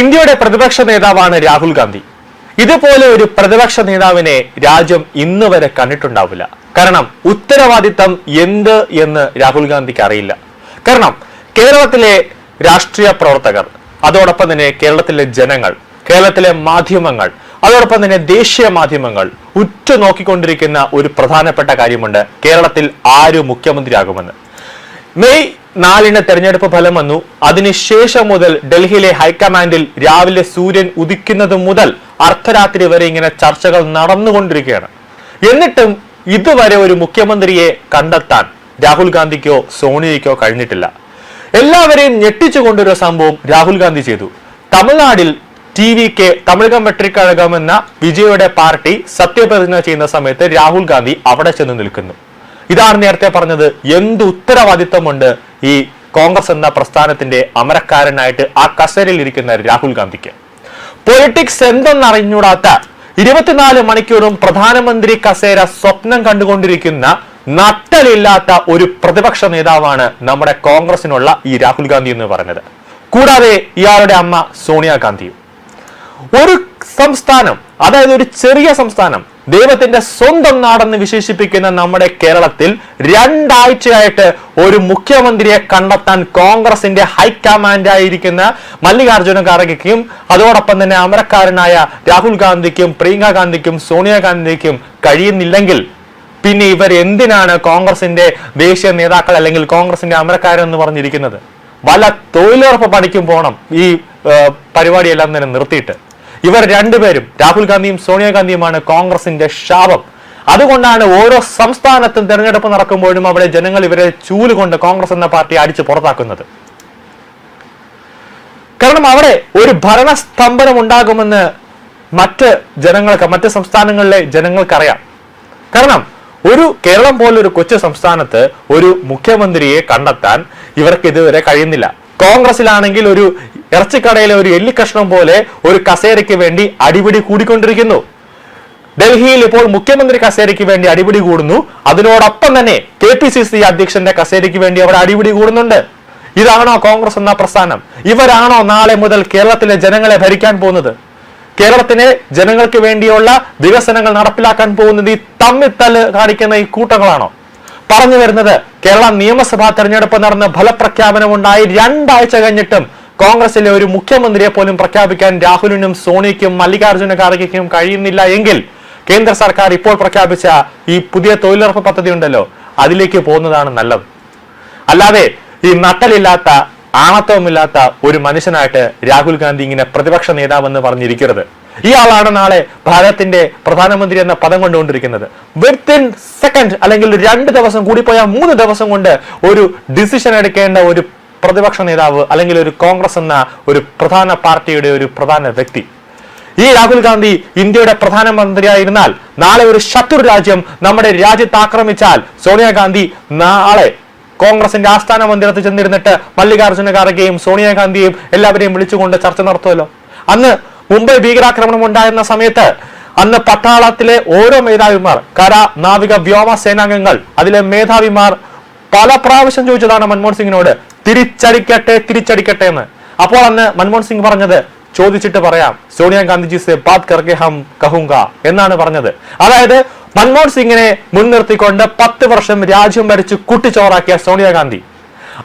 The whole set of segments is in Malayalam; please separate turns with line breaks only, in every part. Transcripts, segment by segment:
ഇന്ത്യയുടെ പ്രതിപക്ഷ നേതാവാണ് രാഹുൽ ഗാന്ധി. ഇതുപോലെ ഒരു പ്രതിപക്ഷ നേതാവിനെ രാജ്യം ഇന്ന് വരെ കണ്ടിട്ടുണ്ടാവില്ല. കാരണം ഉത്തരവാദിത്തം എന്ത് എന്ന് രാഹുൽ ഗാന്ധിക്ക് അറിയില്ല. കാരണം കേരളത്തിലെ രാഷ്ട്രീയ പ്രവർത്തകർ, അതോടൊപ്പം തന്നെ കേരളത്തിലെ ജനങ്ങൾ, കേരളത്തിലെ മാധ്യമങ്ങൾ, അതോടൊപ്പം തന്നെ ദേശീയ മാധ്യമങ്ങൾ ഉറ്റുനോക്കിക്കൊണ്ടിരിക്കുന്ന ഒരു പ്രധാനപ്പെട്ട കാര്യമുണ്ട്: കേരളത്തിൽ ആര് മുഖ്യമന്ത്രിയാകുമെന്ന്. മെയ് 4 തെരഞ്ഞെടുപ്പ് ഫലം വന്നു. അതിനുശേഷം മുതൽ ഡൽഹിയിലെ ഹൈക്കമാൻഡിൽ രാവിലെ സൂര്യൻ ഉദിക്കുന്നത് മുതൽ അർദ്ധരാത്രി വരെ ഇങ്ങനെ ചർച്ചകൾ നടന്നുകൊണ്ടിരിക്കുകയാണ്. എന്നിട്ടും ഇതുവരെ ഒരു മുഖ്യമന്ത്രിയെ കണ്ടെത്താൻ രാഹുൽ ഗാന്ധിക്കോ സോണിയയ്ക്കോ കഴിഞ്ഞിട്ടില്ല. എല്ലാവരെയും ഞെട്ടിച്ചുകൊണ്ടൊരു സംഭവം രാഹുൽ ഗാന്ധി ചെയ്തു. തമിഴ്നാടിൽ TVK തമിഴകം വെട്രിക്കഴകം എന്ന വിജയുടെ പാർട്ടി സത്യപ്രതിജ്ഞ ചെയ്യുന്ന സമയത്ത് രാഹുൽ ഗാന്ധി അവിടെ ചെന്ന് നിൽക്കുന്നു. ഇതാണ് നേരത്തെ പറഞ്ഞത്, എന്ത് ഉത്തരവാദിത്വമുണ്ട് ഈ കോൺഗ്രസ് എന്ന പ്രസ്ഥാനത്തിന്റെ അമരക്കാരനായിട്ട് ആ കസേരയിൽ ഇരിക്കുന്ന രാഹുൽ ഗാന്ധിക്ക്. പൊളിറ്റിക്സ് എന്തെന്നറിഞ്ഞൂടാത്ത 24 മണിക്കൂറും പ്രധാനമന്ത്രി കസേര സ്വപ്നം കണ്ടുകൊണ്ടിരിക്കുന്ന നട്ടലില്ലാത്ത ഒരു പ്രതിപക്ഷ നേതാവാണ് നമ്മുടെ കോൺഗ്രസിനുള്ള ഈ രാഹുൽ ഗാന്ധി എന്ന് പറഞ്ഞത്. കൂടാതെ ഇയാളുടെ അമ്മ സോണിയാഗാന്ധിയും. ഒരു സംസ്ഥാനം, അതായത് ഒരു ചെറിയ സംസ്ഥാനം, ദൈവത്തിന്റെ സ്വന്തം നാടെന്ന് വിശേഷിപ്പിക്കുന്ന നമ്മുടെ കേരളത്തിൽ 2 ആഴ്ചയായിട്ട് ഒരു മുഖ്യമന്ത്രിയെ കണ്ടെത്താൻ കോൺഗ്രസിന്റെ ഹൈക്കമാൻഡായിരിക്കുന്ന മല്ലികാർജുന ഖാർഗെക്കും അതോടൊപ്പം തന്നെ അമരക്കാരനായ രാഹുൽ ഗാന്ധിക്കും പ്രിയങ്ക ഗാന്ധിക്കും സോണിയാഗാന്ധിക്കും കഴിയുന്നില്ലെങ്കിൽ പിന്നെ ഇവർ എന്തിനാണ് കോൺഗ്രസിന്റെ ദേശീയ നേതാക്കൾ അല്ലെങ്കിൽ കോൺഗ്രസിന്റെ അമരക്കാരെന്ന് പറഞ്ഞിരിക്കുന്നത്? വല്ല തൊഴിലുറപ്പ് പണിക്കും പോകണം ഈ പരിപാടിയെല്ലാം തന്നെ നിർത്തിയിട്ട്. ഇവർ രണ്ടുപേരും, രാഹുൽ ഗാന്ധിയും സോണിയാഗാന്ധിയുമാണ് കോൺഗ്രസിന്റെ ശാപം. അതുകൊണ്ടാണ് ഓരോ സംസ്ഥാനത്തും തെരഞ്ഞെടുപ്പ് നടക്കുമ്പോഴും അവിടെ ജനങ്ങൾ ഇവരെ ചൂലുകൊണ്ട് കോൺഗ്രസ് എന്ന പാർട്ടി അടിച്ച് പുറത്താക്കുന്നത്. കാരണം അവിടെ ഒരു ഭരണസ്തംഭനം ഉണ്ടാകുമെന്ന് മറ്റ് സംസ്ഥാനങ്ങളിലെ ജനങ്ങൾക്കറിയാം. കാരണം ഒരു കേരളം പോലൊരു കൊച്ചു സംസ്ഥാനത്ത് ഒരു മുഖ്യമന്ത്രിയെ കണ്ടെത്താൻ ഇവർക്ക് ഇതുവരെ കഴിയുന്നില്ല. കോൺഗ്രസിലാണെങ്കിൽ ഒരു ഇറച്ചിക്കടയിലെ ഒരു എല്ലിക്കഷ്ണം പോലെ ഒരു കസേരയ്ക്ക് വേണ്ടി അടിപിടി കൂടിക്കൊണ്ടിരിക്കുന്നു. ഡൽഹിയിൽ ഇപ്പോൾ മുഖ്യമന്ത്രി കസേരയ്ക്ക് വേണ്ടി അടിപിടി കൂടുന്നു. അതിനോടൊപ്പം തന്നെ KPCC അധ്യക്ഷന്റെ കസേരയ്ക്ക് വേണ്ടി അവിടെ അടിപിടി കൂടുന്നുണ്ട്. ഇതാണോ കോൺഗ്രസ് എന്ന പ്രസ്ഥാനം? ഇവരാണോ നാളെ മുതൽ കേരളത്തിലെ ജനങ്ങളെ ഭരിക്കാൻ പോകുന്നത്? കേരളത്തിലെ ജനങ്ങൾക്ക് വേണ്ടിയുള്ള വികസനങ്ങൾ നടപ്പിലാക്കാൻ പോകുന്നത് ഈ തമ്മിത്തല്ല് കാണിക്കുന്ന ഈ കൂട്ടങ്ങളാണോ? പറഞ്ഞു വരുന്നത്, കേരള നിയമസഭാ തെരഞ്ഞെടുപ്പ് നടന്ന ഫലപ്രഖ്യാപനം ഉണ്ടായി 2 ആഴ്ച കഴിഞ്ഞിട്ടും കോൺഗ്രസിലെ ഒരു മുഖ്യമന്ത്രിയെ പോലും പ്രഖ്യാപിക്കാൻ രാഹുലിനും സോണിയയ്ക്കും മല്ലികാർജുന ഖാർഗെയ്ക്കും കഴിയുന്നില്ല എങ്കിൽ കേന്ദ്ര സർക്കാർ ഇപ്പോൾ പ്രഖ്യാപിച്ച ഈ പുതിയ തൊഴിലുറപ്പ് പദ്ധതി ഉണ്ടല്ലോ, അതിലേക്ക് പോകുന്നതാണ് നല്ലത്. അല്ലാതെ ഈ നട്ടലില്ലാത്ത ആണത്വമില്ലാത്ത ഒരു മനുഷ്യനായിട്ട് രാഹുൽ ഗാന്ധി ഇങ്ങനെ പ്രതിപക്ഷ നേതാവെന്ന് പറഞ്ഞിരിക്കരുത്. ഇയാളാണ് നാളെ ഭാരതത്തിന്റെ പ്രധാനമന്ത്രി എന്ന പദം കൊണ്ടുകൊണ്ടിരിക്കുന്നത്. വിത്തിൻ സെക്കൻഡ് അല്ലെങ്കിൽ 2 ദിവസം കൂടിപ്പോയാൽ 3 ദിവസം കൊണ്ട് ഒരു ഡിസിഷൻ എടുക്കേണ്ട ഒരു പ്രതിപക്ഷ നേതാവ് അല്ലെങ്കിൽ ഒരു കോൺഗ്രസ് എന്ന ഒരു പ്രധാന പാർട്ടിയുടെ ഒരു പ്രധാന വ്യക്തി. ഈ രാഹുൽ ഗാന്ധി ഇന്ത്യയുടെ പ്രധാനമന്ത്രിയായിരുന്നാൽ നാളെ ഒരു ശത്രു രാജ്യം നമ്മുടെ രാജ്യത്ത് ആക്രമിച്ചാൽ സോണിയാഗാന്ധി നാളെ കോൺഗ്രസിന്റെ ആസ്ഥാന മന്ദിരത്തിൽ ചെന്നിരുന്നിട്ട് മല്ലികാർജുന ഖാർഗെയും സോണിയാഗാന്ധിയെയും എല്ലാവരെയും വിളിച്ചുകൊണ്ട് ചർച്ച നടത്തുമല്ലോ. അന്ന് മുംബൈ ഭീകരാക്രമണം ഉണ്ടായിരുന്ന സമയത്ത് അന്ന് പട്ടാളത്തിലെ ഓരോ മേധാവിമാർ, കര, നാവിക, വ്യോമ സേനാംഗങ്ങൾ, അതിലെ മേധാവിമാർ പല പ്രാവശ്യം ചോദിച്ചതാണ് മൻമോഹൻ സിംഗിനോട്, തിരിച്ചടിക്കട്ടെ എന്ന്. അപ്പോൾ അന്ന് മൻമോഹൻ സിംഗ് പറഞ്ഞത്, ചോദിച്ചിട്ട് പറയാം, സോണിയാഗാന്ധിജി സെ ബാത് കർക്കെ ഹം കഹൂംഗ എന്നാണ് പറഞ്ഞത്. അതായത് മൻമോഹൻ സിംഗിനെ മുൻനിർത്തിക്കൊണ്ട് 10 വർഷം രാജ്യം ഭരിച്ച് കുട്ടിച്ചോറാക്കിയ സോണിയാഗാന്ധി.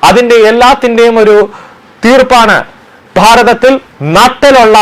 അതിന്റെ എല്ലാത്തിന്റെയും ഒരു തീർപ്പാണ് ഭാരതത്തിൽ നട്ടലുള്ള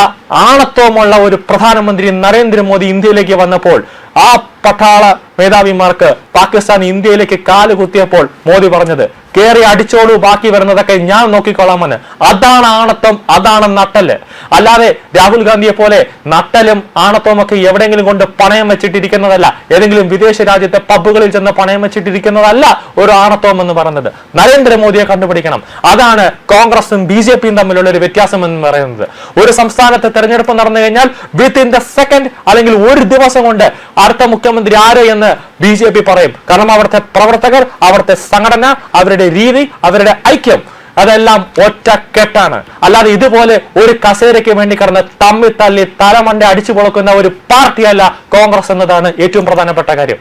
ആണത്വമുള്ള ഒരു പ്രധാനമന്ത്രി നരേന്ദ്രമോദി ഇന്ത്യയിലേക്ക് വന്നപ്പോൾ ആ പട്ടാള മേധാവിമാർക്ക് പാകിസ്ഥാൻ ഇന്ത്യയിലേക്ക് കാല് കുത്തിയപ്പോൾ മോദി പറഞ്ഞത്, കേറി അടിച്ചോളൂ, ബാക്കി വരുന്നതൊക്കെ ഞാൻ നോക്കിക്കൊള്ളാമെന്ന്. അതാണ് ആണത്വം, അതാണ് നട്ടല്. അല്ലാതെ രാഹുൽ ഗാന്ധിയെ പോലെ നട്ടലും ആണത്വവും ഒക്കെ എവിടെയെങ്കിലും കൊണ്ട് പണയം വെച്ചിട്ടിരിക്കുന്നതല്ല, ഏതെങ്കിലും വിദേശ രാജ്യത്തെ പബ്ബുകളിൽ ചെന്ന് പണയം വെച്ചിട്ടിരിക്കുന്നതല്ല ഒരു ആണത്വം എന്ന് പറയുന്നത്. നരേന്ദ്രമോദിയെ കണ്ടുപിടിക്കണം. അതാണ് കോൺഗ്രസും BJPയും തമ്മിലുള്ള ഒരു വ്യത്യാസം എന്ന് പറയുന്നത്. ഒരു സംസ്ഥാനത്ത് തെരഞ്ഞെടുപ്പ് നടന്നു കഴിഞ്ഞാൽ വിത്തിൻ ദ സെക്കൻഡ് അല്ലെങ്കിൽ ഒരു ദിവസം കൊണ്ട് അടുത്ത മുഖ്യമന്ത്രി ആര് എന്ന് BJP പറയും. കാരണം അവിടുത്തെ പ്രവർത്തകർ, അവിടുത്തെ സംഘടന, അവരുടെ രീതി, അവരുടെ ഐക്യം, അതെല്ലാം ഒറ്റ കെട്ടാണ്. അല്ലാതെ ഇതുപോലെ ഒരു കസേരയ്ക്ക് വേണ്ടി കിടന്ന് തമ്മി തല്ലി തലമണ്ട അടിച്ചു പൊളക്കുന്ന ഒരു പാർട്ടിയല്ല കോൺഗ്രസ് എന്നതാണ് ഏറ്റവും പ്രധാനപ്പെട്ട കാര്യം.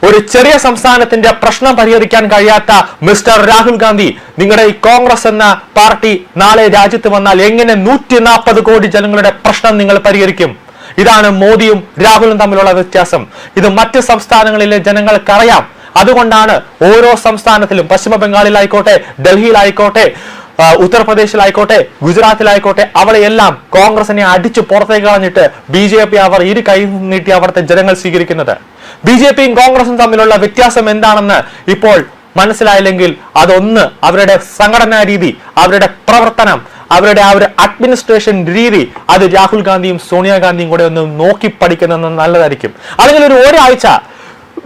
ഒരു ചെറിയ സംസ്ഥാനത്തിന്റെ പ്രശ്നം പരിഹരിക്കാൻ കഴിയാത്ത മിസ്റ്റർ രാഹുൽ ഗാന്ധി, നിങ്ങളുടെ ഈ കോൺഗ്രസ് എന്ന പാർട്ടി നാളെ രാജ്യത്ത് വന്നാൽ എങ്ങനെ 140 കോടി ജനങ്ങളുടെ പ്രശ്നം നിങ്ങൾ പരിഹരിക്കും? ഇതാണ് മോദിയും രാഹുലും തമ്മിലുള്ള വ്യത്യാസം. ഇത് മറ്റ് സംസ്ഥാനങ്ങളിലെ ജനങ്ങൾക്കറിയാം. അതുകൊണ്ടാണ് ഓരോ സംസ്ഥാനത്തിലും, പശ്ചിമ ബംഗാളിലായിക്കോട്ടെ, ഡൽഹിയിലായിക്കോട്ടെ, ഉത്തർപ്രദേശിലായിക്കോട്ടെ, ഗുജറാത്തിലായിക്കോട്ടെ, അവിടെയെല്ലാം കോൺഗ്രസിനെ അടിച്ചു പുറത്തേക്ക് കളഞ്ഞിട്ട് BJP അവർ ഇരു കൈ നീട്ടി അവിടുത്തെ ജനങ്ങൾ സ്വീകരിക്കുന്നത്. BJPയും കോൺഗ്രസും തമ്മിലുള്ള വ്യത്യാസം എന്താണെന്ന് ഇപ്പോൾ മനസ്സിലായില്ലെങ്കിൽ അതൊന്ന് അവരുടെ സംഘടനാ രീതി, അവരുടെ പ്രവർത്തനം, അവരുടെ ആ ഒരു അഡ്മിനിസ്ട്രേഷൻ രീതി, അത് രാഹുൽ ഗാന്ധിയും സോണിയാഗാന്ധിയും കൂടെ ഒന്ന് നോക്കി പഠിക്കുന്നത് നല്ലതായിരിക്കും. അല്ലെങ്കിൽ ഒരാഴ്ച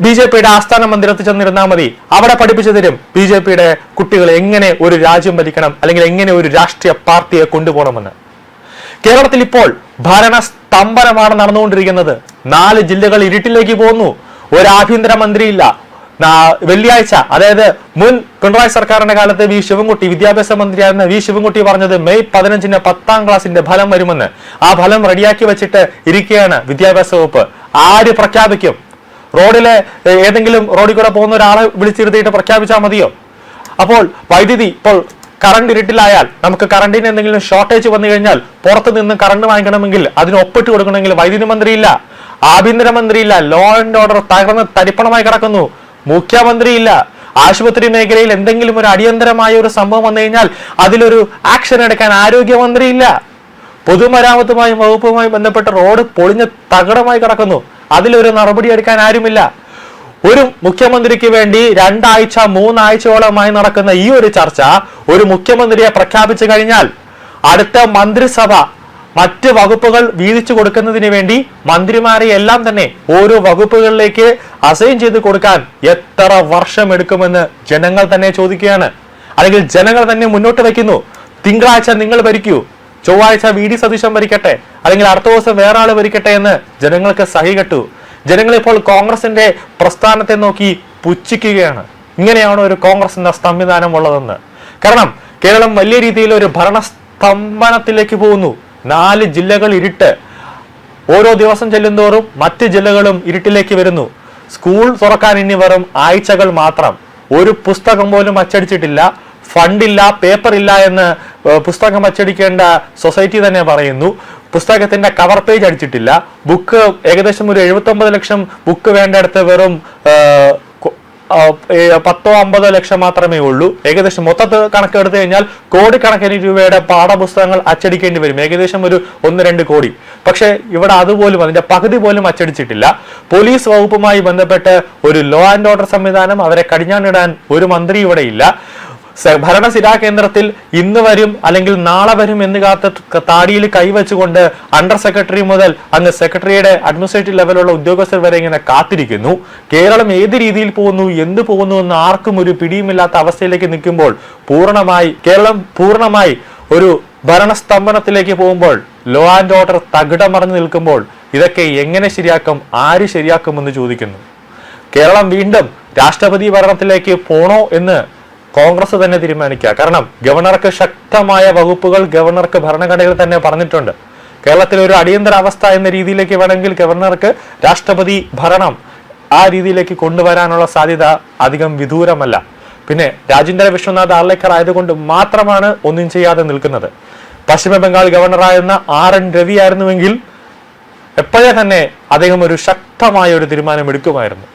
BJPയുടെ ആസ്ഥാന മന്ദിരത്തിൽ ചെന്നിരുന്നാൽ മതി. അവിടെ പഠിപ്പിച്ചു തരും BJPയുടെ കുട്ടികൾ എങ്ങനെ ഒരു രാജ്യം ഭരിക്കണം, അല്ലെങ്കിൽ എങ്ങനെ ഒരു രാഷ്ട്രീയ പാർട്ടിയെ കൊണ്ടുപോകണമെന്ന്. കേരളത്തിൽ ഇപ്പോൾ ഭരണസ്തംഭനമാണ് നടന്നുകൊണ്ടിരിക്കുന്നത്. 4 ജില്ലകൾ ഇരുട്ടിലേക്ക് പോകുന്നു. ഒരു ആഭ്യന്തരമന്ത്രിയില്ല. വെള്ളിയാഴ്ച, അതായത് മുൻ പിണറായി സർക്കാരിന്റെ കാലത്ത് ശിവൻകുട്ടി, വിദ്യാഭ്യാസ മന്ത്രിയായിരുന്ന ശിവൻകുട്ടി പറഞ്ഞത് മെയ് 15-ന് 10ാം ക്ലാസിന്റെ ഫലം വരുമെന്ന്. ആ ഫലം റെഡിയാക്കി വെച്ചിട്ട് ഇരിക്കുകയാണ് വിദ്യാഭ്യാസ വകുപ്പ്. ആര് പ്രഖ്യാപിക്കും? റോഡിലെ ഏതെങ്കിലും റോഡിൽ കൂടെ പോകുന്ന ഒരാളെ വിളിച്ചിരുത്തിയിട്ട് പ്രഖ്യാപിച്ചാൽ മതിയോ? അപ്പോൾ വൈദ്യുതി, ഇപ്പോൾ കറണ്ട് ഇരുട്ടിലായാൽ, നമുക്ക് കറണ്ടിന് എന്തെങ്കിലും ഷോർട്ടേജ് വന്നു കഴിഞ്ഞാൽ പുറത്തു നിന്ന് കറണ്ട് വാങ്ങിക്കണമെങ്കിൽ അതിന് ഒപ്പിട്ട് കൊടുക്കണമെങ്കിൽ വൈദ്യുതി മന്ത്രിയില്ല, ആഭ്യന്തരമന്ത്രിയില്ല, ലോ ആൻഡ് ഓർഡർ തകർന്ന് തരിപ്പണമായി കിടക്കുന്നു, മുഖ്യമന്ത്രിയില്ല. ആശുപത്രി മേഖലയിൽ എന്തെങ്കിലും ഒരു അടിയന്തരമായ ഒരു സംഭവം വന്നു കഴിഞ്ഞാൽ അതിലൊരു ആക്ഷൻ എടുക്കാൻ ആരോഗ്യമന്ത്രിയില്ല. പൊതുമരാമത്തുമായി വകുപ്പുമായി ബന്ധപ്പെട്ട റോഡ് പൊളിഞ്ഞ് തകടമായി കിടക്കുന്നു, അതിലൊരു നടപടി എടുക്കാൻ ആരുമില്ല. ഒരു മുഖ്യമന്ത്രിക്ക് വേണ്ടി 2 ആഴ്ച 3 ആഴ്ചയോളമായി നടക്കുന്ന ഈ ഒരു ചർച്ച ഒരു മുഖ്യമന്ത്രിയെ പ്രഖ്യാപിച്ചു കഴിഞ്ഞാൽ അടുത്ത മന്ത്രിസഭ മറ്റ് വകുപ്പുകൾ വീതിച്ചു കൊടുക്കുന്നതിന് വേണ്ടി മന്ത്രിമാരെ എല്ലാം തന്നെ ഓരോ വകുപ്പുകളിലേക്ക് അസൈൻ ചെയ്ത് കൊടുക്കാൻ എത്ര വർഷം എടുക്കുമെന്ന് ജനങ്ങൾ തന്നെ ചോദിക്കുകയാണ്. അല്ലെങ്കിൽ ജനങ്ങൾ തന്നെ മുന്നോട്ട് വയ്ക്കുന്നു. തിങ്കളാഴ്ച നിങ്ങൾ ഭരിക്കൂ, ചൊവ്വാഴ്ച VD സതീശൻ ഭരിക്കട്ടെ, അല്ലെങ്കിൽ അടുത്ത ദിവസം വേറെ ആള് ഭരിക്കട്ടെ എന്ന് ജനങ്ങൾക്ക് സഹികെട്ടു. ജനങ്ങൾ ഇപ്പോൾ കോൺഗ്രസിന്റെ പ്രസ്ഥാനത്തെ നോക്കി പുച്ഛിക്കുകയാണ്. ഇങ്ങനെയാണ് ഒരു കോൺഗ്രസ് എന്ന സംവിധാനം ഉള്ളതെന്ന്. കാരണം കേരളം വലിയ രീതിയിൽ ഒരു ഭരണസ്തംഭനത്തിലേക്ക് പോകുന്നു. 4 ജില്ലകൾ ഇരുട്ട്. ഓരോ ദിവസം ചെല്ലുന്തോറും മറ്റ് ജില്ലകളും ഇരുട്ടിലേക്ക് വരുന്നു. സ്കൂൾ തുറക്കാൻ ഇനി വെറും ആഴ്ചകൾ മാത്രം. ഒരു പുസ്തകം പോലും അച്ചടിച്ചിട്ടില്ല, ഫണ്ടില്ല, പേപ്പർ ഇല്ല എന്ന് പുസ്തകം അച്ചടിക്കേണ്ട സൊസൈറ്റി തന്നെ പറയുന്നു. പുസ്തകത്തിന്റെ കവർ പേജ് അടിച്ചിട്ടില്ല. ബുക്ക് ഏകദേശം ഒരു 79 ലക്ഷം ബുക്ക് വേണ്ടടുത്ത് വെറും 10-50 ലക്ഷം മാത്രമേ ഉള്ളൂ. ഏകദേശം മൊത്തത്തിൽ കണക്കെടുത്തു കഴിഞ്ഞാൽ കോടിക്കണക്കിന് രൂപയുടെ പാഠപുസ്തകങ്ങൾ അച്ചടിക്കേണ്ടി വരും, ഏകദേശം ഒരു 1-2 കോടി. പക്ഷെ ഇവിടെ അതുപോലും, അതിന്റെ പകുതി പോലും അച്ചടിച്ചിട്ടില്ല. പോലീസ് വകുപ്പുമായി ബന്ധപ്പെട്ട് ഒരു ലോ ആൻഡ് ഓർഡർ സംവിധാനം, അവരെ കടിഞ്ഞാണിടാൻ ഒരു മന്ത്രി ഇവിടെ ഇല്ല. ഭരണസിരാ കേന്ദ്രത്തിൽ ഇന്ന് വരും അല്ലെങ്കിൽ നാളെ വരും എന്ന് കാത്ത് താടിയിൽ കൈവച്ചുകൊണ്ട് അണ്ടർ സെക്രട്ടറി മുതൽ അങ്ങ് സെക്രട്ടറിയുടെ അഡ്മിനിസ്ട്രേറ്റീവ് ലെവലുള്ള ഉദ്യോഗസ്ഥർ വരെ ഇങ്ങനെ കാത്തിരിക്കുന്നു. കേരളം ഏത് രീതിയിൽ പോകുന്നു, എന്ത് പോകുന്നു എന്ന് ആർക്കും ഒരു പിടിയുമില്ലാത്ത അവസ്ഥയിലേക്ക് നിൽക്കുമ്പോൾ, കേരളം പൂർണ്ണമായി ഒരു ഭരണസ്തംഭനത്തിലേക്ക് പോകുമ്പോൾ, ലോ ആൻഡ് ഓർഡർ തകിടമറിഞ്ഞു നിൽക്കുമ്പോൾ ഇതൊക്കെ എങ്ങനെ ശരിയാക്കും, ആര് ശരിയാക്കുമെന്ന് ചോദിക്കുന്നു. കേരളം വീണ്ടും രാഷ്ട്രപതി ഭരണത്തിലേക്ക് പോണോ എന്ന് കോൺഗ്രസ് തന്നെ തീരുമാനിക്കുക. കാരണം ഗവർണർക്ക് ശക്തമായ വകുപ്പുകൾ ഗവർണർക്ക് ഭരണഘടനയിൽ തന്നെ പറഞ്ഞിട്ടുണ്ട്. കേരളത്തിൽ ഒരു അടിയന്തര അവസ്ഥ എന്ന രീതിയിലേക്ക് വേണമെങ്കിൽ ഗവർണർക്ക് രാഷ്ട്രപതി ഭരണം ആ രീതിയിലേക്ക് കൊണ്ടുവരാനുള്ള സാധ്യത അധികം വിദൂരമല്ല. പിന്നെ രാജേന്ദ്ര വിശ്വനാഥ് ആർലേക്കർ ആയതുകൊണ്ട് മാത്രമാണ് ഒന്നും ചെയ്യാതെ നിൽക്കുന്നത്. പശ്ചിമ ബംഗാൾ ഗവർണറായിരുന്ന RN രവി ആയിരുന്നുവെങ്കിൽ എപ്പോഴേ തന്നെ അദ്ദേഹം ഒരു ശക്തമായ ഒരു തീരുമാനം എടുക്കുമായിരുന്നു.